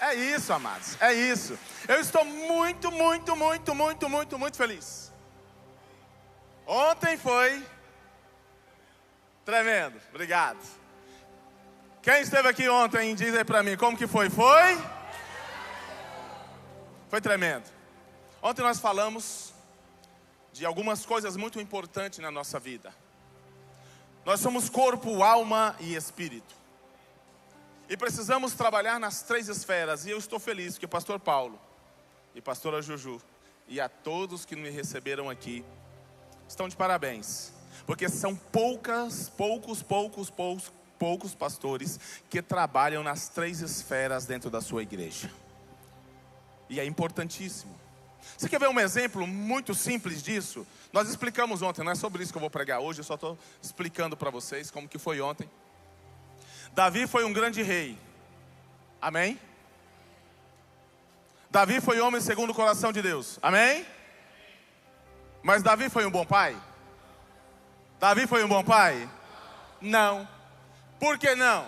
É isso, amados, é isso. Eu estou muito feliz. Ontem foi tremendo, obrigado. Quem esteve aqui ontem, diz aí pra mim, como que foi? Foi tremendo. Ontem nós falamos de algumas coisas muito importantes na nossa vida. Nós somos corpo, alma e espírito. E precisamos trabalhar nas 3 esferas. E eu estou feliz que o pastor Paulo e pastora Juju e a todos que me receberam aqui estão de parabéns. Porque são poucos pastores que trabalham nas 3 esferas dentro da sua igreja. E é importantíssimo. Você quer ver um exemplo muito simples disso? Nós explicamos ontem, não é sobre isso que eu vou pregar hoje, eu só estou explicando para vocês como que foi ontem. Davi foi um grande rei, amém? Davi foi homem segundo o coração de Deus, amém? Mas Davi foi um bom pai? Davi foi um bom pai? Não. Por que não?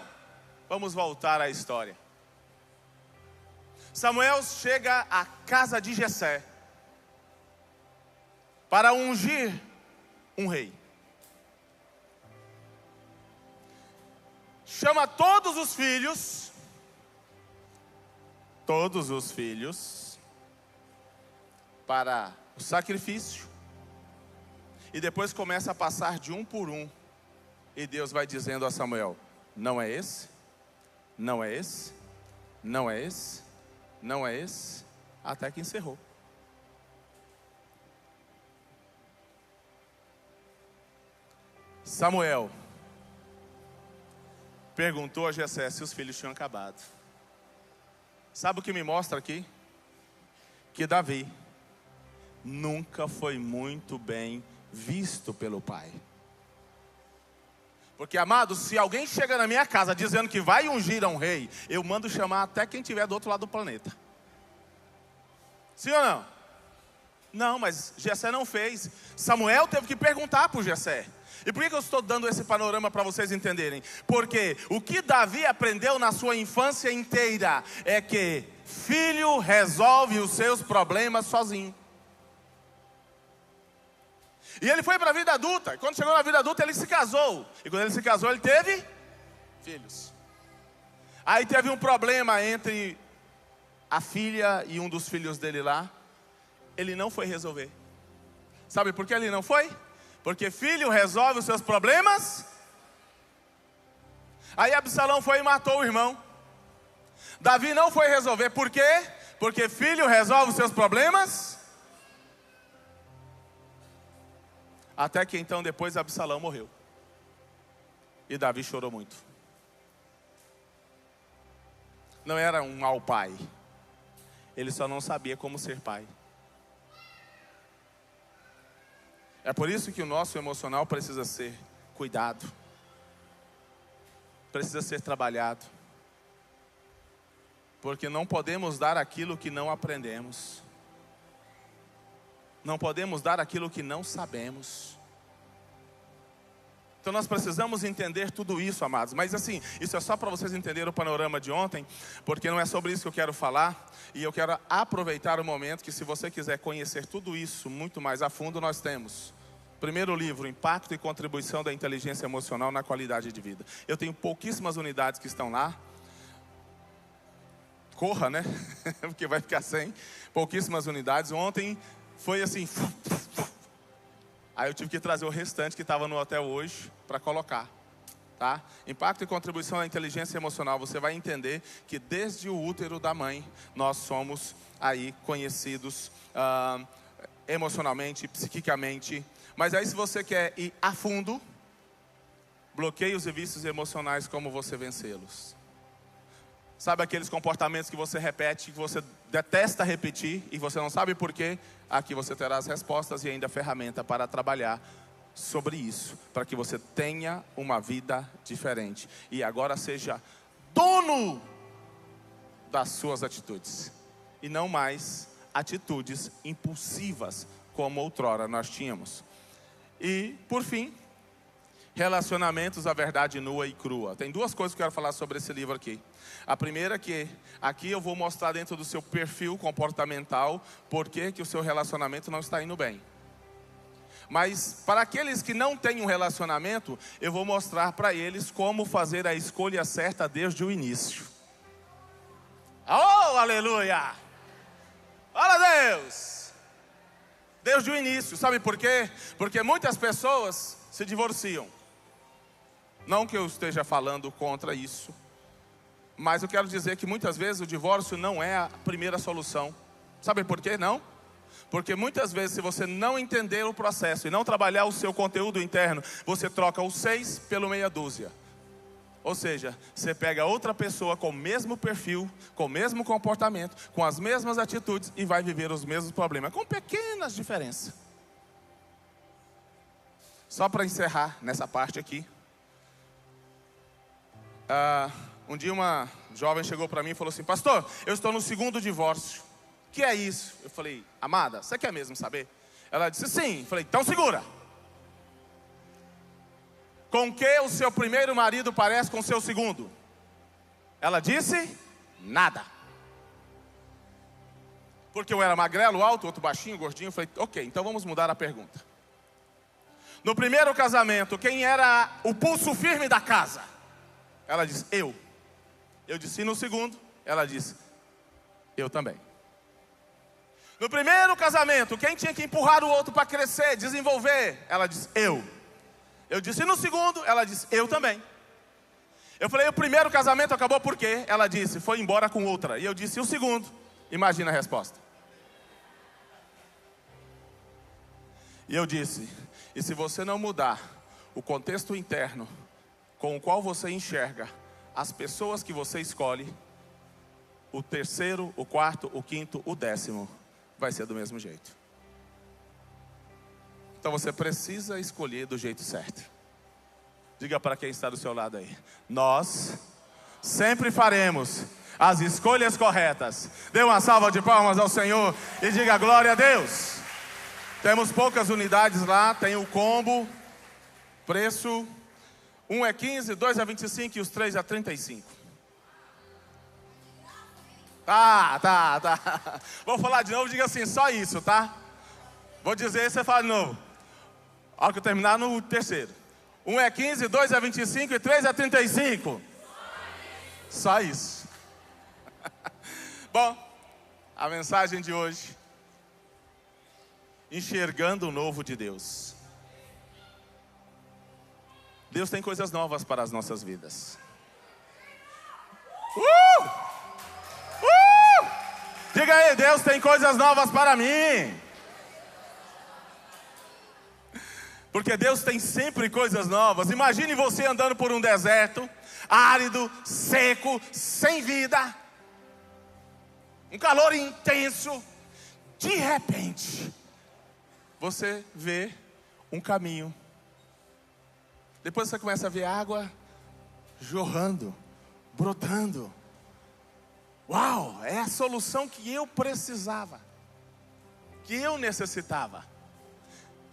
Vamos voltar à história. Samuel chega à casa de Jessé para ungir um rei. Chama todos os filhos para o sacrifício. E depois começa a passar de um por um. E Deus vai dizendo a Samuel: não é esse, não é esse, não é esse, não é esse, até que encerrou. Samuel perguntou a Jessé se os filhos tinham acabado. Sabe o que me mostra aqui? Que Davi nunca foi muito bem visto pelo pai. Porque, amados, se alguém chega na minha casa dizendo que vai ungir a um rei, eu mando chamar até quem estiver do outro lado do planeta. Sim ou não? Não, mas Jessé não fez. Samuel teve que perguntar para o Jessé. E por que eu estou dando esse panorama para vocês entenderem? Porque o que Davi aprendeu na sua infância inteira é que filho resolve os seus problemas sozinho. E ele foi para a vida adulta. E quando chegou na vida adulta, ele se casou. E quando ele se casou, ele teve filhos. Aí teve um problema entre a filha e um dos filhos dele lá. Ele não foi resolver. Sabe por que ele não foi? Porque filho resolve os seus problemas. Aí Absalão foi e matou o irmão. Davi não foi resolver. Por quê? Porque filho resolve os seus problemas. Até que então depois Absalão morreu. E Davi chorou muito. Não era um mau pai. Ele só não sabia como ser pai. É por isso que o nosso emocional precisa ser cuidado. Precisa ser trabalhado. Porque não podemos dar aquilo que não aprendemos. Não podemos dar aquilo que não sabemos. Então nós precisamos entender tudo isso, amados. Mas assim, isso é só para vocês entenderem o panorama de ontem. Porque não é sobre isso que eu quero falar. E eu quero aproveitar o momento que, se você quiser conhecer tudo isso muito mais a fundo, nós temos primeiro livro, Impacto e Contribuição da Inteligência Emocional na Qualidade de Vida. Eu tenho pouquíssimas unidades que estão lá. Corra, né? Porque vai ficar sem. Pouquíssimas unidades. Ontem foi assim. Aí eu tive que trazer o restante que estava no hotel hoje para colocar. Tá? Impacto e Contribuição da Inteligência Emocional. Você vai entender que desde o útero da mãe nós somos aí conhecidos emocionalmente, psiquicamente. Mas aí, se você quer ir a fundo, bloqueios e vícios emocionais, como você vencê-los. Sabe aqueles comportamentos que você repete, que você detesta repetir e você não sabe por quê? Aqui você terá as respostas e ainda a ferramenta para trabalhar sobre isso, para que você tenha uma vida diferente e agora seja dono das suas atitudes e não mais atitudes impulsivas como outrora nós tínhamos. E por fim, Relacionamentos, a verdade nua e crua. Tem duas coisas que eu quero falar sobre esse livro aqui. A primeira é que aqui eu vou mostrar dentro do seu perfil comportamental por que o seu relacionamento não está indo bem. Mas para aqueles que não têm um relacionamento, eu vou mostrar para eles como fazer a escolha certa desde o início. Oh, aleluia! Glória a Deus! Desde o início, sabe por quê? Porque muitas pessoas se divorciam. Não que eu esteja falando contra isso, mas eu quero dizer que muitas vezes o divórcio não é a primeira solução. Sabe por quê? Não? Porque muitas vezes, se você não entender o processo e não trabalhar o seu conteúdo interno, você troca os 6 pelo meia dúzia. Ou seja, você pega outra pessoa com o mesmo perfil, com o mesmo comportamento, com as mesmas atitudes e vai viver os mesmos problemas, com pequenas diferenças. Só para encerrar nessa parte aqui. Um dia uma jovem chegou para mim e falou assim: pastor, eu estou no 2º divórcio. O que é isso? Eu falei: amada, você quer mesmo saber? Ela disse: sim. Eu falei: então segura. Com que o seu primeiro marido parece com o seu segundo? Ela disse: nada. Porque eu era magrelo, alto, outro baixinho, gordinho. Eu falei: ok, então vamos mudar a pergunta. No primeiro casamento, quem era o pulso firme da casa? Ela disse: eu. Eu disse: e no segundo? Ela disse: eu também. No primeiro casamento, quem tinha que empurrar o outro para crescer, desenvolver? Ela disse: eu. Eu disse: e no segundo? Ela disse: eu também. Eu falei: o primeiro casamento acabou por quê? Ela disse: foi embora com outra. E eu disse: e o segundo? Imagina a resposta. E eu disse: e se você não mudar o contexto interno com o qual você enxerga as pessoas que você escolhe, o terceiro, o quarto, o quinto, o 10º vai ser do mesmo jeito. Então você precisa escolher do jeito certo. Diga para quem está do seu lado aí: nós sempre faremos as escolhas corretas. Dê uma salva de palmas ao Senhor e diga glória a Deus. Temos poucas unidades lá, tem o combo, preço 1 é 15, 2 é 25 e os 3 é 35. Tá. Vou falar de novo, diga assim, só isso, tá? Vou dizer, você fala de novo. A hora que eu terminar no terceiro. 1 é 15, 2 é 25 e 3 é 35. Só isso. Bom, a mensagem de hoje: enxergando o novo de Deus. Deus tem coisas novas para as nossas vidas. Diga aí: Deus tem coisas novas para mim. Porque Deus tem sempre coisas novas. Imagine você andando por um deserto, árido, seco, sem vida, um calor intenso. De repente, você vê um caminho. Depois você começa a ver água jorrando, brotando. Uau, é a solução que eu precisava, que eu necessitava.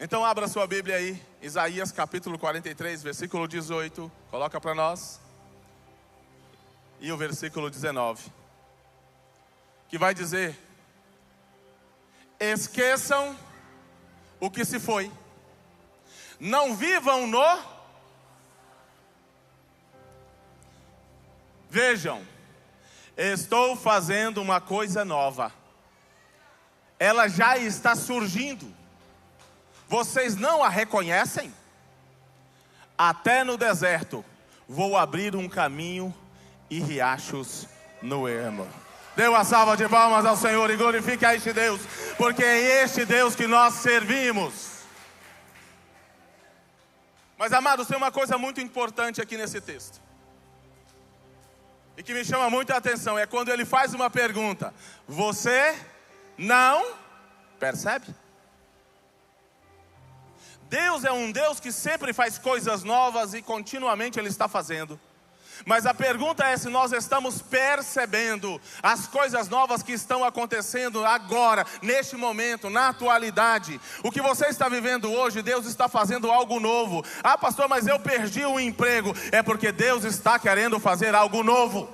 Então abra sua Bíblia aí, Isaías capítulo 43, versículo 18. Coloca para nós. E o versículo 19. Que vai dizer: esqueçam o que se foi. Não vivam no... Vejam, estou fazendo uma coisa nova. Ela já está surgindo. Vocês não a reconhecem? Até no deserto vou abrir um caminho e riachos no ermo. Dê uma salva de palmas ao Senhor e glorifique a este Deus, porque é este Deus que nós servimos. Mas, amados, tem uma coisa muito importante aqui nesse texto, e que me chama muito a atenção, é quando ele faz uma pergunta: você não percebe? Deus é um Deus que sempre faz coisas novas e continuamente Ele está fazendo. Mas a pergunta é se nós estamos percebendo as coisas novas que estão acontecendo agora, neste momento, na atualidade. O que você está vivendo hoje, Deus está fazendo algo novo. Ah, pastor, mas eu perdi o emprego. É porque Deus está querendo fazer algo novo.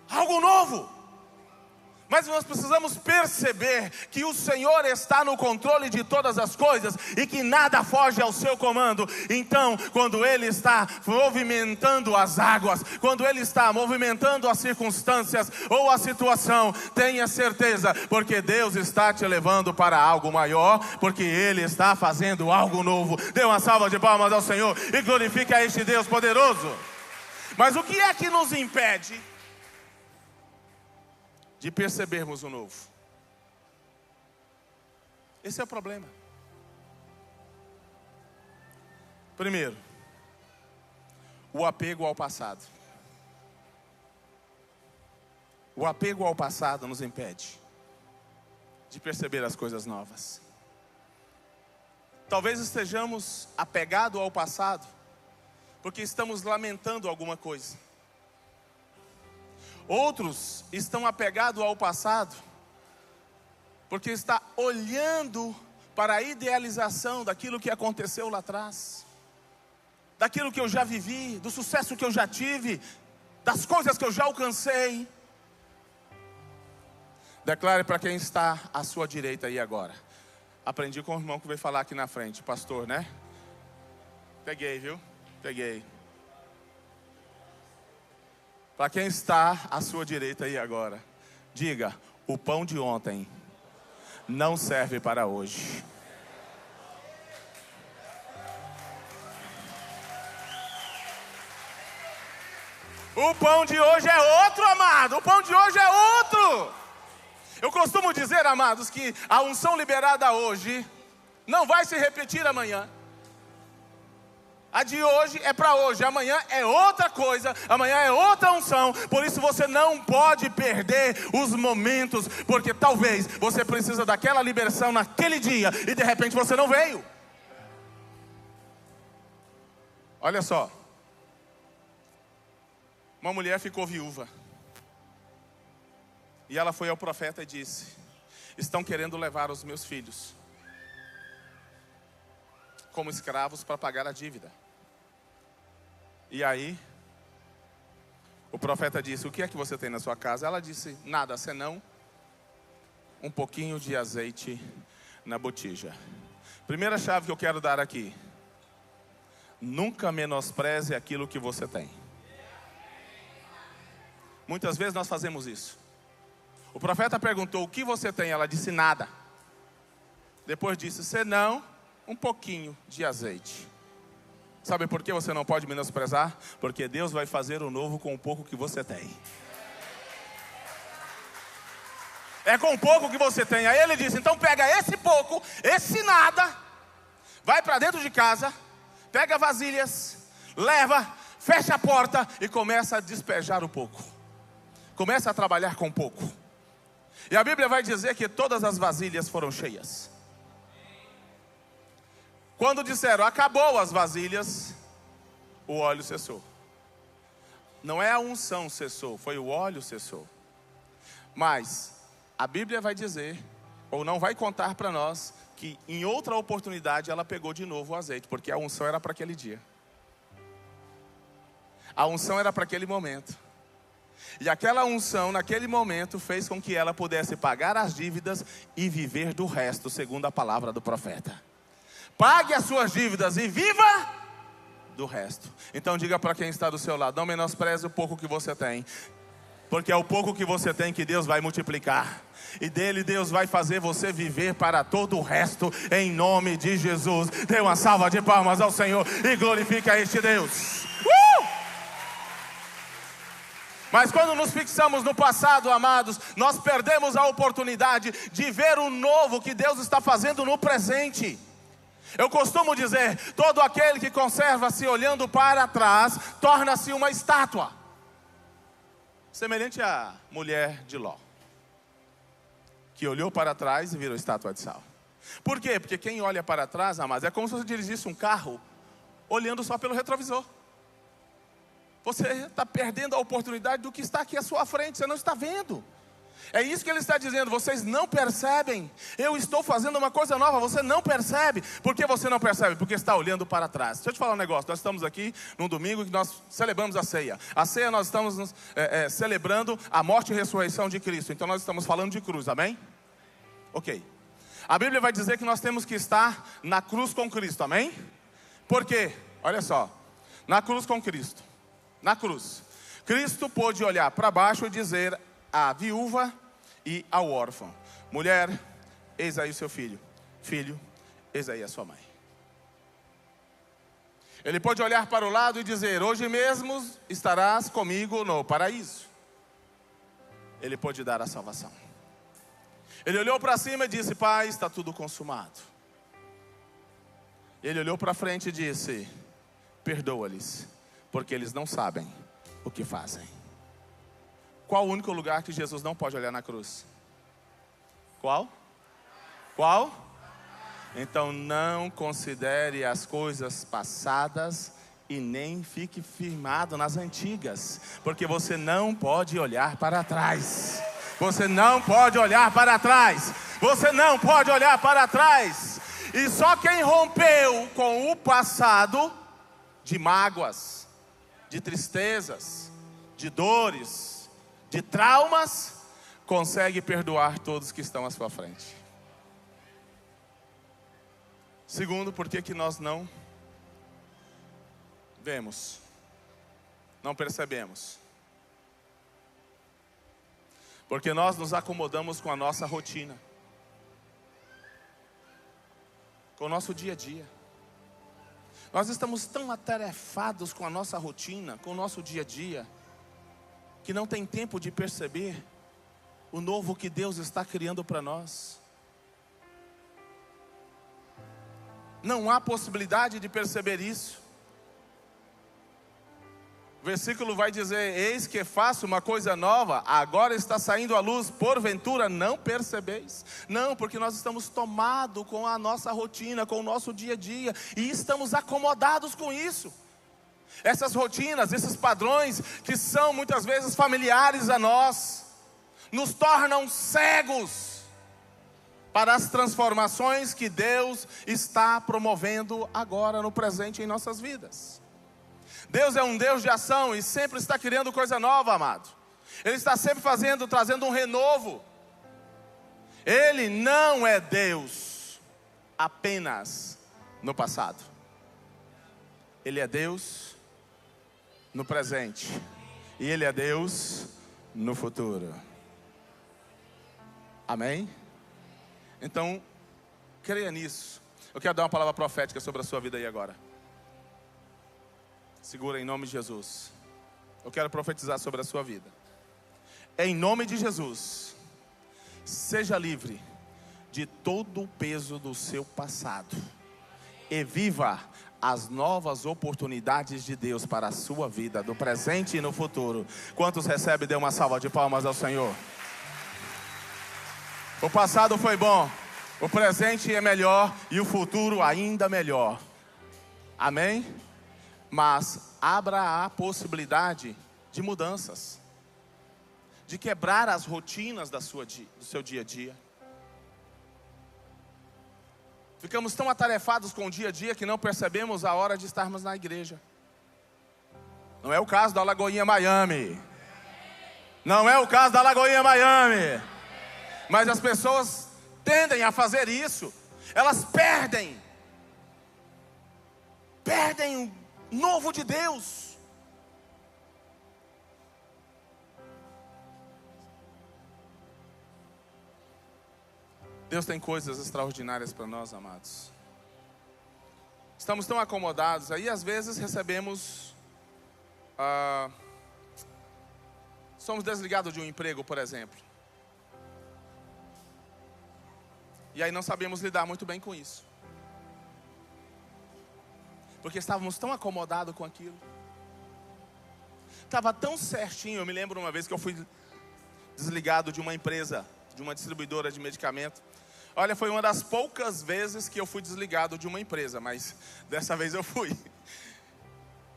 Algo novo. Mas nós precisamos perceber que o Senhor está no controle de todas as coisas e que nada foge ao seu comando. Então, quando Ele está movimentando as águas, quando Ele está movimentando as circunstâncias ou a situação, tenha certeza, porque Deus está te levando para algo maior, porque Ele está fazendo algo novo. Dê uma salva de palmas ao Senhor e glorifique a este Deus poderoso. Mas o que é que nos impede de percebermos o novo? Esse é o problema. Primeiro, o apego ao passado. O apego ao passado nos impede de perceber as coisas novas. Talvez estejamos apegados ao passado porque estamos lamentando alguma coisa. Outros estão apegados ao passado porque está olhando para a idealização daquilo que aconteceu lá atrás, daquilo que eu já vivi, do sucesso que eu já tive, das coisas que eu já alcancei. Declare para quem está à sua direita aí agora. Aprendi com o irmão que veio falar aqui na frente, pastor, né? Peguei, viu? Peguei. Para quem está à sua direita aí agora, diga: o pão de ontem não serve para hoje. O pão de hoje é outro, amado. O pão de hoje é outro. Eu costumo dizer, amados, que a unção liberada hoje não vai se repetir amanhã. A de hoje é para hoje, amanhã é outra coisa, amanhã é outra unção. Por isso você não pode perder os momentos, porque talvez você precisa daquela liberação naquele dia e de repente você não veio. Olha só, uma mulher ficou viúva e ela foi ao profeta e disse: estão querendo levar os meus filhos como escravos para pagar a dívida. E aí o profeta disse: o que é que você tem na sua casa? Ela disse: nada, senão um pouquinho de azeite na botija. Primeira chave que eu quero dar aqui: nunca menospreze aquilo que você tem. Muitas vezes nós fazemos isso. O profeta perguntou: o que você tem? Ela disse: nada. Depois disse: senão um pouquinho de azeite. Sabe por que você não pode menosprezar? Porque Deus vai fazer o novo com o pouco que você tem. É com o pouco que você tem. Aí ele disse: então pega esse pouco, esse nada, vai para dentro de casa, pega vasilhas, leva, fecha a porta e começa a despejar o pouco. Começa a trabalhar com pouco. E a Bíblia vai dizer que todas as vasilhas foram cheias. Quando disseram: acabou as vasilhas, o óleo cessou. Não é a unção cessou, foi o óleo cessou. Mas a Bíblia vai dizer, ou não vai contar para nós, que em outra oportunidade ela pegou de novo o azeite, porque a unção era para aquele dia. A unção era para aquele momento. E aquela unção naquele momento fez com que ela pudesse pagar as dívidas e viver do resto, segundo a palavra do profeta. Pague as suas dívidas e viva do resto. Então diga para quem está do seu lado: não menospreze o pouco que você tem, porque é o pouco que você tem que Deus vai multiplicar. E dele Deus vai fazer você viver para todo o resto, em nome de Jesus. Dê uma salva de palmas ao Senhor e glorifique a este Deus. Mas quando nos fixamos no passado, amados, nós perdemos a oportunidade de ver o novo que Deus está fazendo no presente. Eu costumo dizer: todo aquele que conserva-se olhando para trás torna-se uma estátua. Semelhante à mulher de Ló, que olhou para trás e virou estátua de sal. Por quê? Porque quem olha para trás, amados, é como se você dirigisse um carro olhando só pelo retrovisor. Você está perdendo a oportunidade do que está aqui à sua frente, você não está vendo. É isso que ele está dizendo, vocês não percebem. Eu estou fazendo uma coisa nova, você não percebe. Por que você não percebe? Porque está olhando para trás. Deixa eu te falar um negócio, nós estamos aqui num domingo que nós celebramos a ceia. A ceia nós estamos celebrando a morte e ressurreição de Cristo. Então nós estamos falando de cruz, amém? Ok. A Bíblia vai dizer que nós temos que estar na cruz com Cristo, amém? Por quê? Olha só, na cruz com Cristo. Na cruz, Cristo pôde olhar para baixo e dizer à viúva e ao órfão: mulher, eis aí o seu filho. Filho, eis aí a sua mãe. Ele pôde olhar para o lado e dizer: hoje mesmo estarás comigo no paraíso. Ele pôde dar a salvação. Ele olhou para cima e disse: Pai, está tudo consumado. Ele olhou para frente e disse: perdoa-lhes, porque eles não sabem o que fazem. Qual o único lugar que Jesus não pode olhar na cruz? Qual? Qual? Então não considere as coisas passadas e nem fique firmado nas antigas, porque você não pode olhar para trás. Você não pode olhar para trás. Você não pode olhar para trás. E só quem rompeu com o passado de mágoas, de tristezas, de dores, de traumas, consegue perdoar todos que estão à sua frente. Segundo, por que nós não vemos, não percebemos? Porque nós nos acomodamos com a nossa rotina, com o nosso dia a dia. Nós estamos tão atarefados com a nossa rotina, com o nosso dia a dia, que não tem tempo de perceber o novo que Deus está criando para nós. Não há possibilidade de perceber isso. O versículo vai dizer: eis que faço uma coisa nova, agora está saindo à luz, porventura não percebeis? Não, porque nós estamos tomados com a nossa rotina, com o nosso dia a dia, e estamos acomodados com isso. Essas rotinas, esses padrões que são muitas vezes familiares a nós, nos tornam cegos para as transformações que Deus está promovendo agora no presente em nossas vidas. Deus é um Deus de ação e sempre está criando coisa nova, amado. Ele está sempre trazendo um renovo. Ele não é Deus apenas no passado. Ele é Deus no presente. E Ele é Deus no futuro. Amém? Então, creia nisso. Eu quero dar uma palavra profética sobre a sua vida aí agora. Segura em nome de Jesus. Eu quero profetizar sobre a sua vida. Em nome de Jesus, seja livre de todo o peso do seu passado e viva as novas oportunidades de Deus para a sua vida, no presente e no futuro. Quantos recebem? Dê uma salva de palmas ao Senhor. O passado foi bom, o presente é melhor e o futuro ainda melhor. Amém? Mas abra a possibilidade de mudanças, de quebrar as rotinas do seu dia a dia. Ficamos tão atarefados com o dia a dia que não percebemos a hora de estarmos na igreja. Não é o caso da Lagoinha Miami. Não é o caso da Lagoinha Miami. Mas as pessoas tendem a fazer isso. Elas perdem o novo de Deus. Deus tem coisas extraordinárias para nós, amados. Estamos tão acomodados, aí às vezes recebemos, somos desligados de um emprego, por exemplo. E aí não sabemos lidar muito bem com isso. Porque estávamos tão acomodados com aquilo. Estava tão certinho. Eu me lembro uma vez que eu fui desligado de uma empresa, de uma distribuidora de medicamento. Olha, foi uma das poucas vezes que eu fui desligado de uma empresa, mas dessa vez eu fui.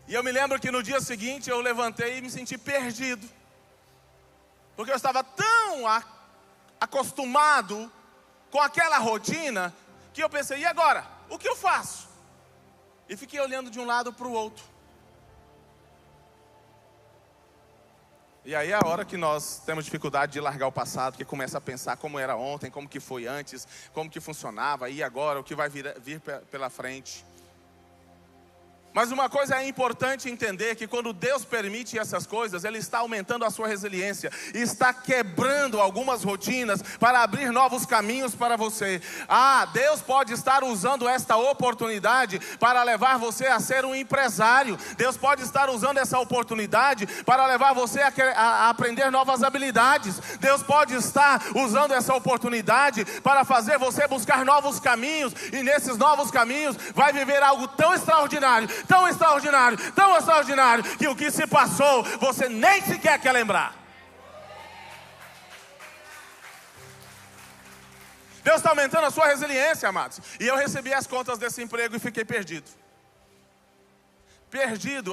E eu me lembro que no dia seguinte eu levantei e me senti perdido. Porque eu estava tão acostumado com aquela rotina, que eu pensei, e agora? O que eu faço? E fiquei olhando de um lado para o outro. E aí é a hora que nós temos dificuldade de largar o passado, que começa a pensar como era ontem, como que foi antes, como que funcionava, e agora, o que vai vir pela frente. Mas uma coisa é importante entender, que quando Deus permite essas coisas, Ele está aumentando a sua resiliência, e está quebrando algumas rotinas, para abrir novos caminhos para você. Deus pode estar usando esta oportunidade, para levar você a ser um empresário. Deus pode estar usando essa oportunidade, para levar você a aprender novas habilidades. Deus pode estar usando essa oportunidade, para fazer você buscar novos caminhos, e nesses novos caminhos, vai viver algo tão extraordinário, tão extraordinário, tão extraordinário, que o que se passou, você nem sequer quer lembrar. Deus está aumentando a sua resiliência, amados. E eu recebi as contas desse emprego e fiquei perdido.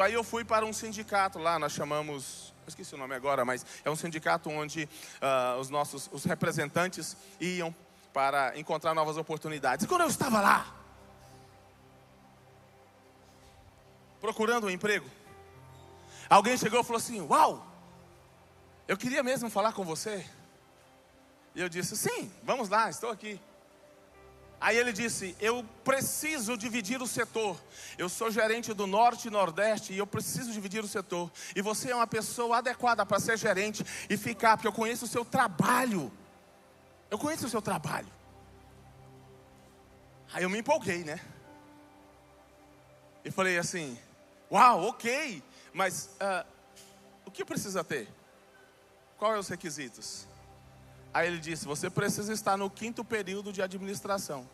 Aí eu fui para um sindicato lá, nós chamamos, eu esqueci o nome agora, mas é um sindicato onde os representantes iam para encontrar novas oportunidades. E quando eu estava lá, procurando um emprego, alguém chegou e falou assim: uau, eu queria mesmo falar com você. E eu disse: sim, vamos lá, estou aqui. Aí ele disse: eu preciso dividir o setor. Eu sou gerente do Norte e Nordeste, e eu preciso dividir o setor. E você é uma pessoa adequada para ser gerente e ficar, porque eu conheço o seu trabalho. Aí eu me empolguei, né? E falei assim: uau, ok, mas o que precisa ter? Quais são os requisitos? Aí ele disse: você precisa estar no 5º período de administração.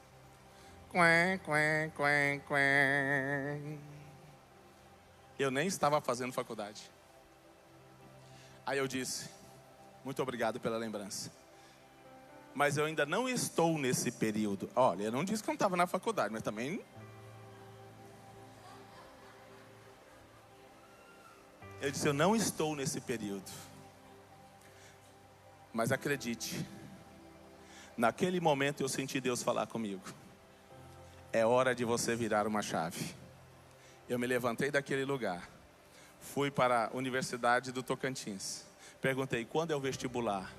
Eu nem estava fazendo faculdade. Aí eu disse: muito obrigado pela lembrança, mas eu ainda não estou nesse período. Olha, eu não disse que eu não estava na faculdade, mas também... Eu disse: eu não estou nesse período. Mas acredite, naquele momento eu senti Deus falar comigo: é hora de você virar uma chave. Eu me levantei daquele lugar, fui para a Universidade do Tocantins, perguntei: quando é o vestibular?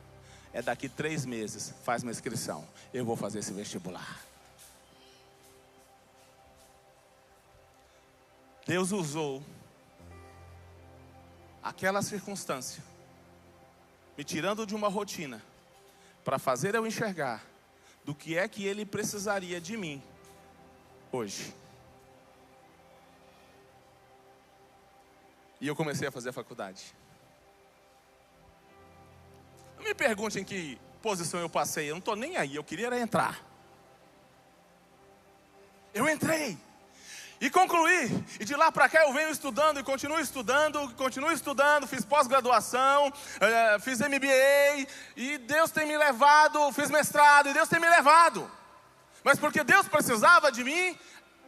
É daqui 3 meses, faz uma inscrição. Eu vou fazer esse vestibular. Deus usou aquela circunstância, me tirando de uma rotina, para fazer eu enxergar do que é que Ele precisaria de mim hoje. E eu comecei a fazer a faculdade. Não me pergunte em que posição eu passei, eu não estou nem aí, eu queria era entrar. Eu entrei e concluí, e de lá para cá eu venho estudando e continuo estudando, fiz pós-graduação, fiz MBA, e Deus tem me levado, fiz mestrado, e Deus tem me levado. Mas porque Deus precisava de mim,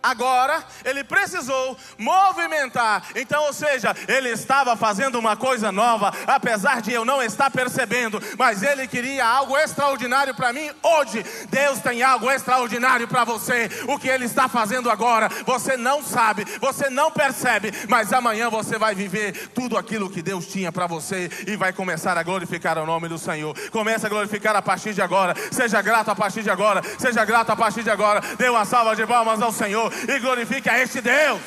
agora Ele precisou movimentar. Então, ou seja, Ele estava fazendo uma coisa nova, apesar de eu não estar percebendo, mas Ele queria algo extraordinário para mim hoje. Deus tem algo extraordinário para você. O que Ele está fazendo agora, você não sabe, você não percebe, mas amanhã você vai viver tudo aquilo que Deus tinha para você, e vai começar a glorificar o nome do Senhor. Comece a glorificar a partir de agora. Seja grato a partir de agora. Seja grato a partir de agora. Dê uma salva de palmas ao Senhor e glorifique a este Deus.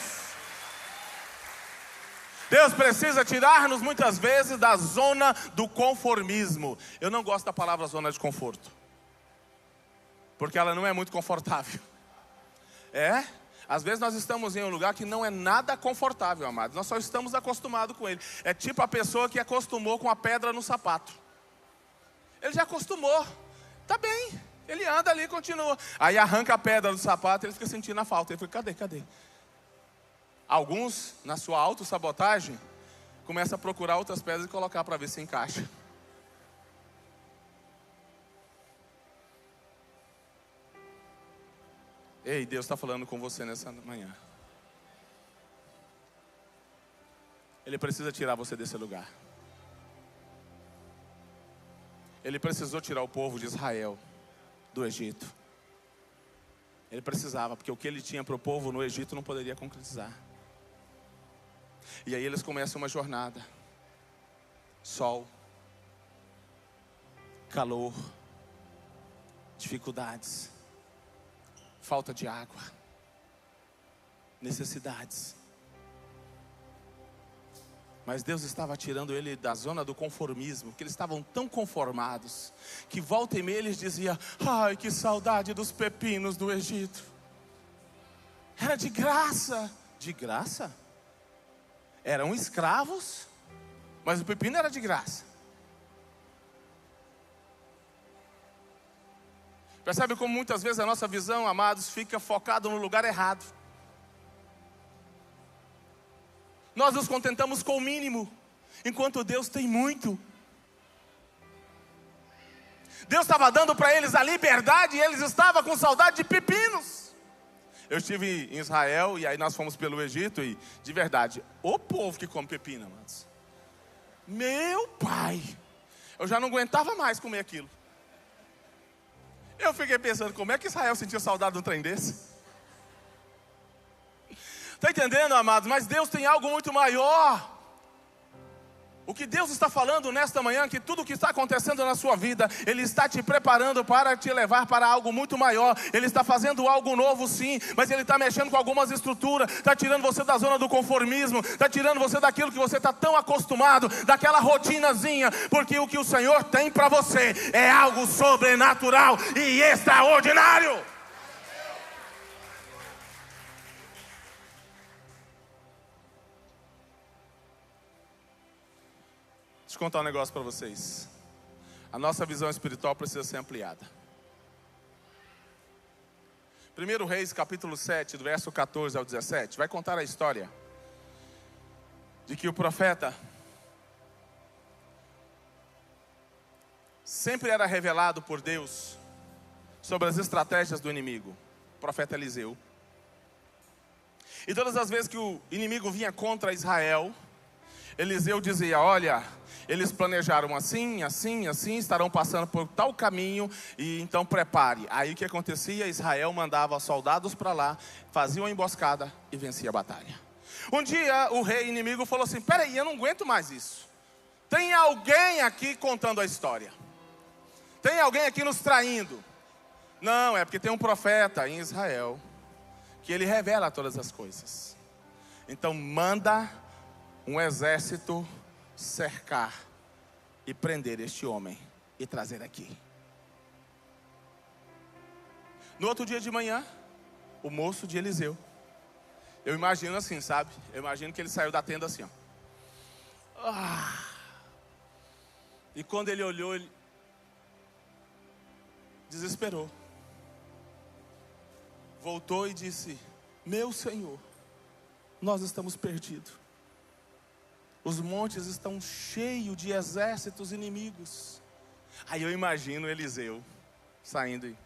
Deus precisa tirar-nos muitas vezes da zona do conformismo. Eu não gosto da palavra zona de conforto, porque ela não é muito confortável. Às vezes nós estamos em um lugar que não é nada confortável, amados. Nós só estamos acostumados com ele. É tipo a pessoa que acostumou com a pedra no sapato. Ele já acostumou, tá bem, ele anda ali e continua. Aí arranca a pedra do sapato e ele fica sentindo a falta. Ele fica: cadê? Alguns, na sua autossabotagem, começam a procurar outras pedras e colocar para ver se encaixa. Ei, Deus está falando com você nessa manhã. Ele precisa tirar você desse lugar. Ele precisou tirar o povo de Israel do Egito. Ele precisava, porque o que ele tinha para o povo no Egito não poderia concretizar. E aí eles começam uma jornada. Sol, calor, dificuldades, falta de água, necessidades. Mas Deus estava tirando ele da zona do conformismo, porque eles estavam tão conformados, que volta e meia eles diziam: ai, que saudade dos pepinos do Egito. Era de graça. De graça? Eram escravos, mas o pepino era de graça. Percebe como muitas vezes a nossa visão, amados, fica focada no lugar errado. Nós nos contentamos com o mínimo, enquanto Deus tem muito. Deus estava dando para eles a liberdade e eles estavam com saudade de pepinos. Eu estive em Israel e aí nós fomos pelo Egito e, de verdade, o povo que come pepino, amados. Meu pai, eu já não aguentava mais comer aquilo. Eu fiquei pensando, como é que Israel sentia saudade de um trem desse? Está entendendo, amados? Mas Deus tem algo muito maior. O que Deus está falando nesta manhã, que tudo o que está acontecendo na sua vida, Ele está te preparando para te levar para algo muito maior. Ele está fazendo algo novo, sim, mas Ele está mexendo com algumas estruturas, está tirando você da zona do conformismo, está tirando você daquilo que você está tão acostumado, daquela rotinazinha, porque o que o Senhor tem para você é algo sobrenatural e extraordinário. Deixa eu contar um negócio para vocês. A nossa visão espiritual precisa ser ampliada. 1 Reis, capítulo 7, do verso 14 ao 17, vai contar a história de que o profeta sempre era revelado por Deus sobre as estratégias do inimigo, o profeta Eliseu. E todas as vezes que o inimigo vinha contra Israel, Eliseu dizia: olha, eles planejaram assim, assim, assim, estarão passando por tal caminho, e então prepare. Aí o que acontecia? Israel mandava soldados para lá, fazia uma emboscada e vencia a batalha. Um dia o rei inimigo falou assim: peraí, eu não aguento mais isso. Tem alguém aqui contando a história. Tem alguém aqui nos traindo. Não, é porque tem um profeta em Israel que ele revela todas as coisas. Então manda um exército cercar e prender este homem e trazer aqui. No outro dia de manhã, o moço de Eliseu, eu imagino assim, sabe? Eu imagino que ele saiu da tenda assim, ó. E quando ele olhou, ele desesperou. Voltou e disse: meu Senhor, nós estamos perdidos. Os montes estão cheios de exércitos inimigos. Aí eu imagino Eliseu saindo e...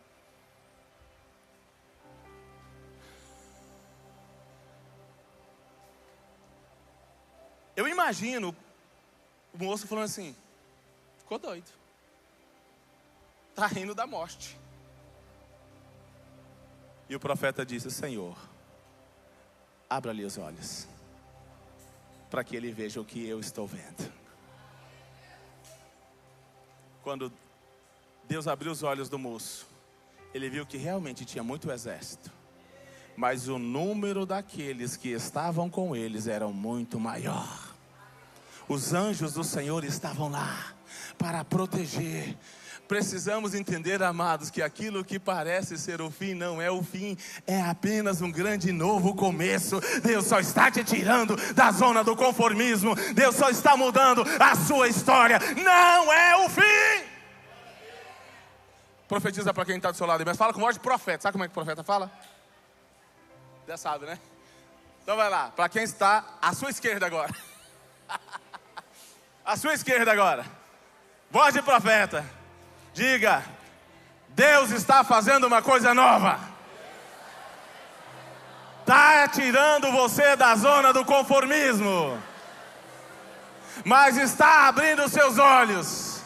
eu imagino o moço falando assim: ficou doido. Está rindo da morte. E o profeta disse: Senhor, abra-lhe os olhos, para que ele veja o que eu estou vendo. Quando Deus abriu os olhos do moço, ele viu que realmente tinha muito exército, mas o número daqueles que estavam com eles era muito maior. Os anjos do Senhor estavam lá para proteger. Precisamos entender, amados, que aquilo que parece ser o fim não é o fim, é apenas um grande novo começo. Deus só está te tirando da zona do conformismo. Deus só está mudando a sua história. Não é o fim. Profetiza para quem está do seu lado, mas fala com voz de profeta. Sabe como é que o profeta fala? Já sabe, né? Então vai lá, para quem está à sua esquerda agora. À sua esquerda agora. Voz de profeta. Diga: Deus está fazendo uma coisa nova. Está tirando você da zona do conformismo. mas está abrindo os seus olhos,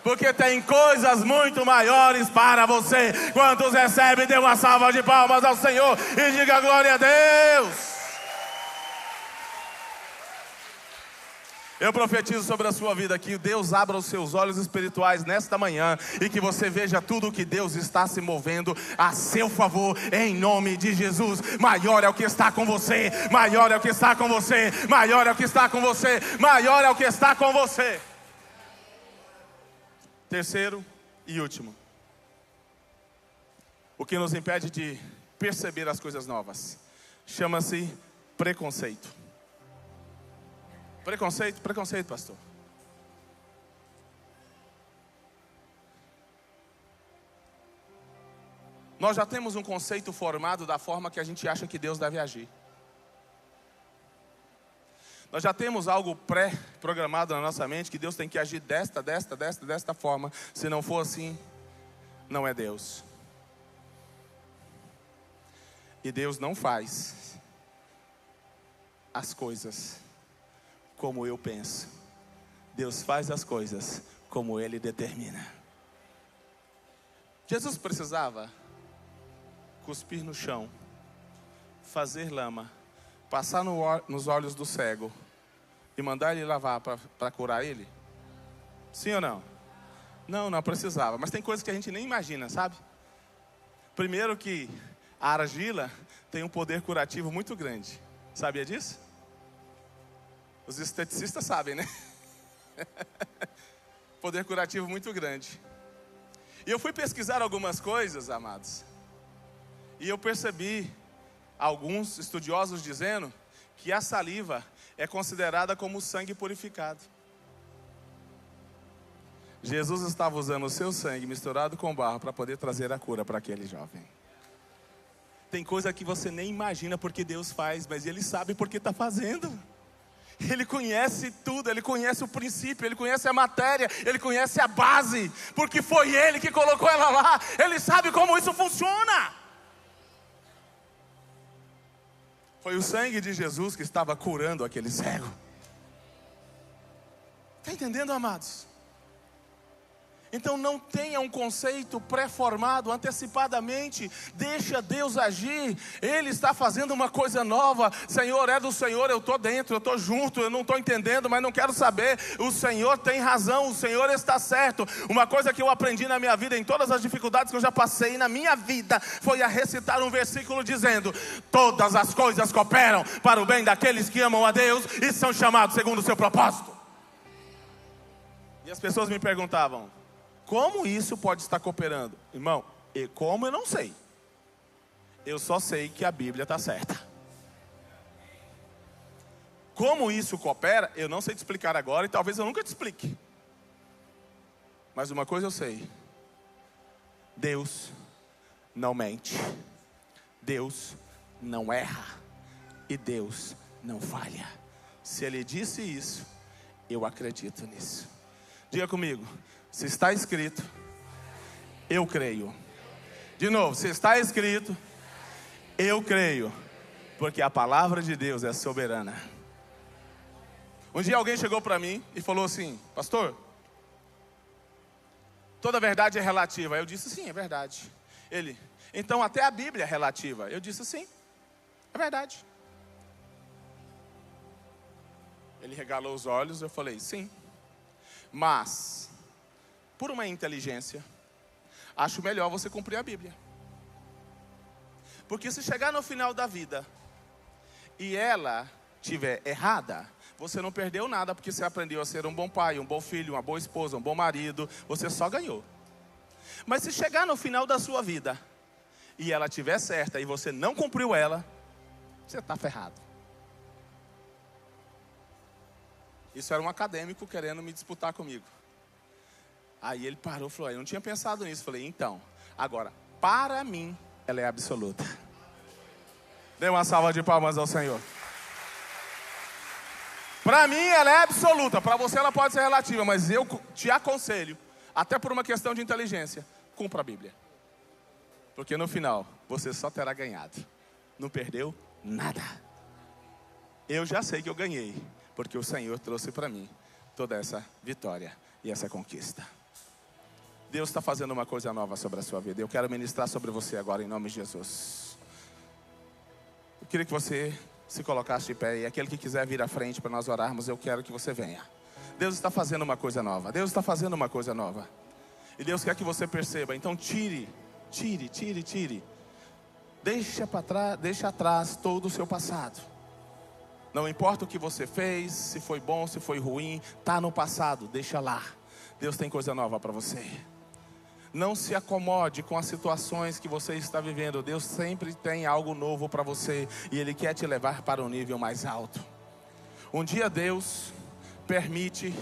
porque tem coisas muito maiores para você. Quantos recebem, dê uma salva de palmas ao Senhor e diga glória a Deus. Eu profetizo sobre a sua vida que Deus abra os seus olhos espirituais nesta manhã e que você veja tudo o que Deus está se movendo a seu favor, em nome de Jesus. Maior é o que está com você, maior é o que está com você, maior é o que está com você, maior é o que está com você. Terceiro e último, o que nos impede de perceber as coisas novas, chama-se preconceito. Preconceito, pastor. Nós já temos um conceito formado da forma que a gente acha que Deus deve agir. Nós já temos algo pré-programado na nossa mente, que Deus tem que agir desta forma. Se não for assim, não é Deus. E Deus não faz as coisas como eu penso. Deus faz as coisas como Ele determina. Jesus precisava cuspir no chão, fazer lama, passar nos olhos do cego e mandar ele lavar para curar ele? Sim ou não? Não precisava. Mas tem coisas que a gente nem imagina, sabe? Primeiro que a argila tem um poder curativo muito grande. Sabia disso? Os esteticistas sabem, né? Poder curativo muito grande. E eu fui pesquisar algumas coisas, amados, e eu percebi alguns estudiosos dizendo que a saliva é considerada como sangue purificado. Jesus estava usando o seu sangue misturado com barro para poder trazer a cura para aquele jovem. Tem coisa que você nem imagina porque Deus faz, mas Ele sabe porque está fazendo. Ele conhece tudo, Ele conhece o princípio, Ele conhece a matéria, Ele conhece a base, porque foi Ele que colocou ela lá. Ele sabe como isso funciona. Foi o sangue de Jesus que estava curando aquele cego. Está entendendo, amados? Então não tenha um conceito pré-formado antecipadamente. Deixa Deus agir. Ele está fazendo uma coisa nova. Senhor, é do Senhor, eu estou dentro, eu estou junto, eu não estou entendendo, mas não quero saber. O Senhor tem razão, o Senhor está certo. Uma coisa que eu aprendi na minha vida, em todas as dificuldades que eu já passei na minha vida, foi a recitar um versículo dizendo: todas as coisas cooperam para o bem daqueles que amam a Deus e são chamados segundo o seu propósito. E as pessoas me perguntavam: como isso pode estar cooperando? Irmão, e como eu não sei. Eu só sei que a Bíblia está certa. Como isso coopera, eu não sei te explicar agora e talvez eu nunca te explique. Mas uma coisa eu sei: Deus não mente, Deus não erra e Deus não falha. Se Ele disse isso, eu acredito nisso. Diga comigo: se está escrito, eu creio. De novo, se está escrito, eu creio, porque a palavra de Deus é soberana. Um dia alguém chegou para mim e falou assim: pastor, toda verdade é relativa. Eu disse: sim, é verdade. Ele: então até a Bíblia é relativa. Eu disse: sim, é verdade. Ele regalou os olhos. Eu falei: sim, mas por uma inteligência, acho melhor você cumprir a Bíblia. Porque se chegar no final da vida e ela estiver errada, você não perdeu nada, porque você aprendeu a ser um bom pai, um bom filho, uma boa esposa, um bom marido. Você só ganhou. Mas se chegar no final da sua vida e ela estiver certa e você não cumpriu ela, você está ferrado. Isso era um acadêmico querendo me disputar comigo. Aí ele parou e falou: eu não tinha pensado nisso. Falei: então, agora, para mim, ela é absoluta. Dê uma salva de palmas ao Senhor. Para mim, ela é absoluta. Para você, ela pode ser relativa, mas eu te aconselho, até por uma questão de inteligência, cumpra a Bíblia. Porque no final, você só terá ganhado. Não perdeu nada. Eu já sei que eu ganhei, porque o Senhor trouxe para mim toda essa vitória e essa conquista. Deus está fazendo uma coisa nova sobre a sua vida. Eu quero ministrar sobre você agora em nome de Jesus. Eu queria que você se colocasse de pé, e aquele que quiser vir à frente para nós orarmos, eu quero que você venha. Deus está fazendo uma coisa nova. Deus está fazendo uma coisa nova. E Deus quer que você perceba. Então tire. Deixa atrás todo o seu passado. Não importa o que você fez, se foi bom, se foi ruim, está no passado, deixa lá. Deus tem coisa nova para você. Não se acomode com as situações que você está vivendo. Deus sempre tem algo novo para você, e Ele quer te levar para um nível mais alto. Um dia Deus permite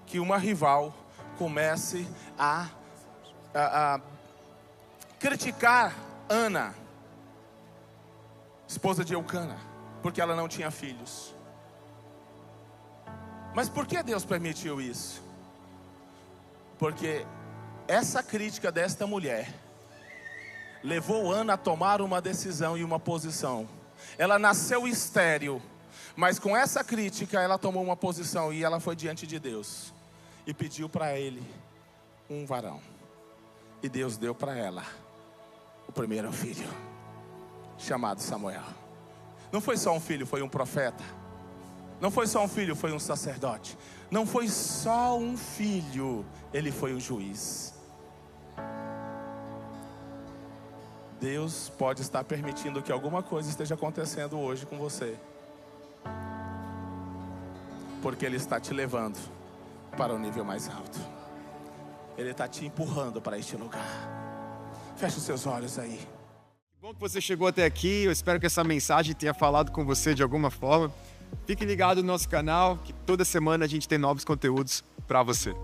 que uma rival comece a criticar Ana, esposa de Eucana, porque ela não tinha filhos. Mas por que Deus permitiu isso? Porque essa crítica desta mulher levou Ana a tomar uma decisão e uma posição. Ela nasceu estéril, mas com essa crítica ela tomou uma posição, e ela foi diante de Deus e pediu para ele um varão. E Deus deu para ela o primeiro filho, chamado Samuel. Não foi só um filho, foi um profeta. Não foi só um filho, foi um sacerdote. Não foi só um filho, ele foi um juiz. Deus pode estar permitindo que alguma coisa esteja acontecendo hoje com você, porque Ele está te levando para um nível mais alto. Ele está te empurrando para este lugar. Feche os seus olhos aí. Que bom que você chegou até aqui. Eu espero que essa mensagem tenha falado com você de alguma forma. Fique ligado no nosso canal, que toda semana a gente tem novos conteúdos para você.